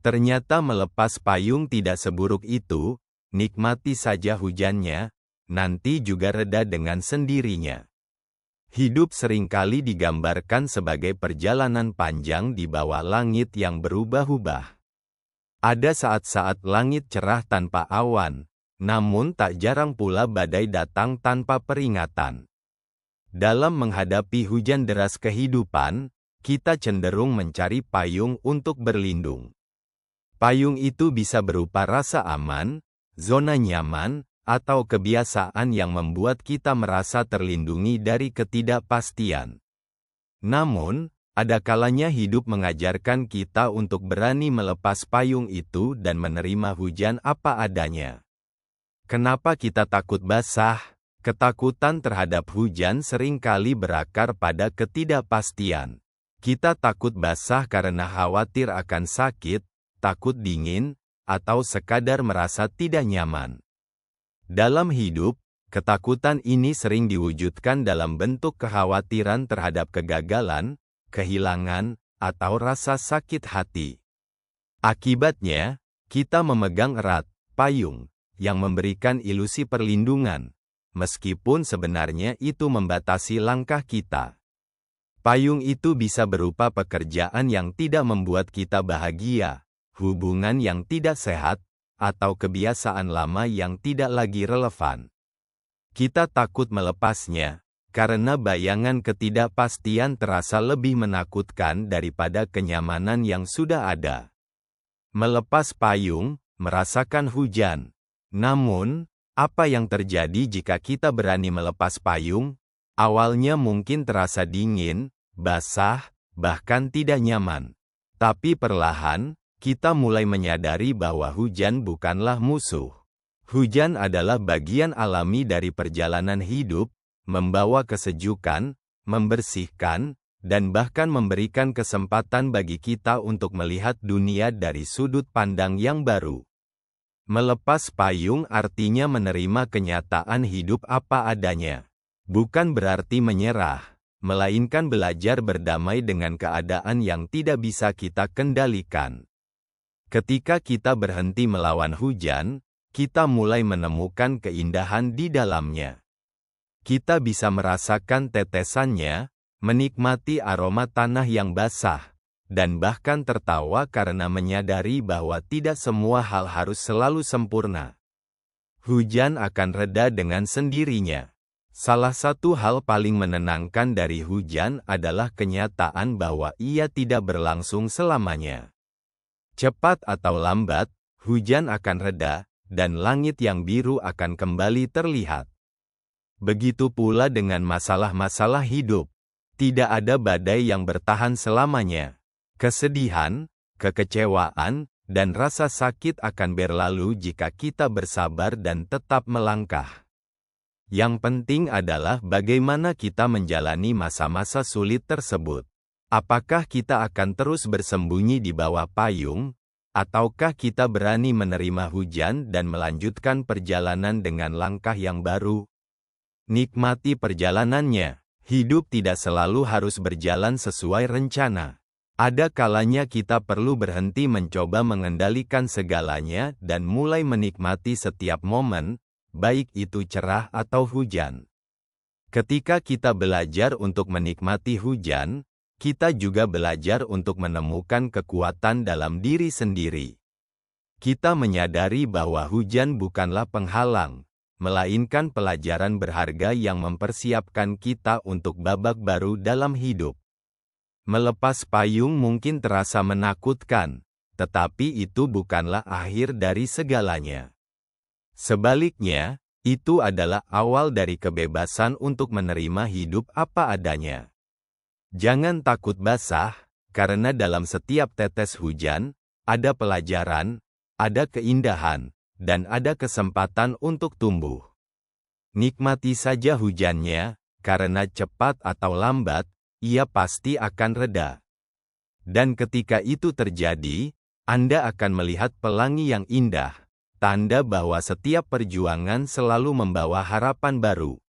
Ternyata melepas payung tidak seburuk itu, nikmati saja hujannya, nanti juga reda dengan sendirinya. Hidup seringkali digambarkan sebagai perjalanan panjang di bawah langit yang berubah-ubah. Ada saat-saat langit cerah tanpa awan, namun tak jarang pula badai datang tanpa peringatan. Dalam menghadapi hujan deras kehidupan, kita cenderung mencari payung untuk berlindung. Payung itu bisa berupa rasa aman, zona nyaman, atau kebiasaan yang membuat kita merasa terlindungi dari ketidakpastian. Namun, ada kalanya hidup mengajarkan kita untuk berani melepas payung itu dan menerima hujan apa adanya. Kenapa kita takut basah? Ketakutan terhadap hujan seringkali berakar pada ketidakpastian. Kita takut basah karena khawatir akan sakit, takut dingin, atau sekadar merasa tidak nyaman. Dalam hidup, ketakutan ini sering diwujudkan dalam bentuk kekhawatiran terhadap kegagalan, kehilangan, atau rasa sakit hati. Akibatnya, kita memegang erat payung yang memberikan ilusi perlindungan, meskipun sebenarnya itu membatasi langkah kita. Payung itu bisa berupa pekerjaan yang tidak membuat kita bahagia, hubungan yang tidak sehat, atau kebiasaan lama yang tidak lagi relevan. Kita takut melepasnya, karena bayangan ketidakpastian terasa lebih menakutkan daripada kenyamanan yang sudah ada. Melepas payung, merasakan hujan. Namun, apa yang terjadi jika kita berani melepas payung? Awalnya mungkin terasa dingin, basah, bahkan tidak nyaman. Tapi perlahan, kita mulai menyadari bahwa hujan bukanlah musuh. Hujan adalah bagian alami dari perjalanan hidup, membawa kesejukan, membersihkan, dan bahkan memberikan kesempatan bagi kita untuk melihat dunia dari sudut pandang yang baru. Melepas payung artinya menerima kenyataan hidup apa adanya. Bukan berarti menyerah, melainkan belajar berdamai dengan keadaan yang tidak bisa kita kendalikan. Ketika kita berhenti melawan hujan, kita mulai menemukan keindahan di dalamnya. Kita bisa merasakan tetesannya, menikmati aroma tanah yang basah, dan bahkan tertawa karena menyadari bahwa tidak semua hal harus selalu sempurna. Hujan akan reda dengan sendirinya. Salah satu hal paling menenangkan dari hujan adalah kenyataan bahwa ia tidak berlangsung selamanya. Cepat atau lambat, hujan akan reda, dan langit yang biru akan kembali terlihat. Begitu pula dengan masalah-masalah hidup. Tidak ada badai yang bertahan selamanya. Kesedihan, kekecewaan, dan rasa sakit akan berlalu jika kita bersabar dan tetap melangkah. Yang penting adalah bagaimana kita menjalani masa-masa sulit tersebut. Apakah kita akan terus bersembunyi di bawah payung, ataukah kita berani menerima hujan dan melanjutkan perjalanan dengan langkah yang baru? Nikmati perjalanannya. Hidup tidak selalu harus berjalan sesuai rencana. Ada kalanya kita perlu berhenti mencoba mengendalikan segalanya dan mulai menikmati setiap momen, baik itu cerah atau hujan. Ketika kita belajar untuk menikmati hujan, kita juga belajar untuk menemukan kekuatan dalam diri sendiri. Kita menyadari bahwa hujan bukanlah penghalang, melainkan pelajaran berharga yang mempersiapkan kita untuk babak baru dalam hidup. Melepas payung mungkin terasa menakutkan, tetapi itu bukanlah akhir dari segalanya. Sebaliknya, itu adalah awal dari kebebasan untuk menerima hidup apa adanya. Jangan takut basah, karena dalam setiap tetes hujan, ada pelajaran, ada keindahan, dan ada kesempatan untuk tumbuh. Nikmati saja hujannya, karena cepat atau lambat, ia pasti akan reda. Dan ketika itu terjadi, Anda akan melihat pelangi yang indah, tanda bahwa setiap perjuangan selalu membawa harapan baru.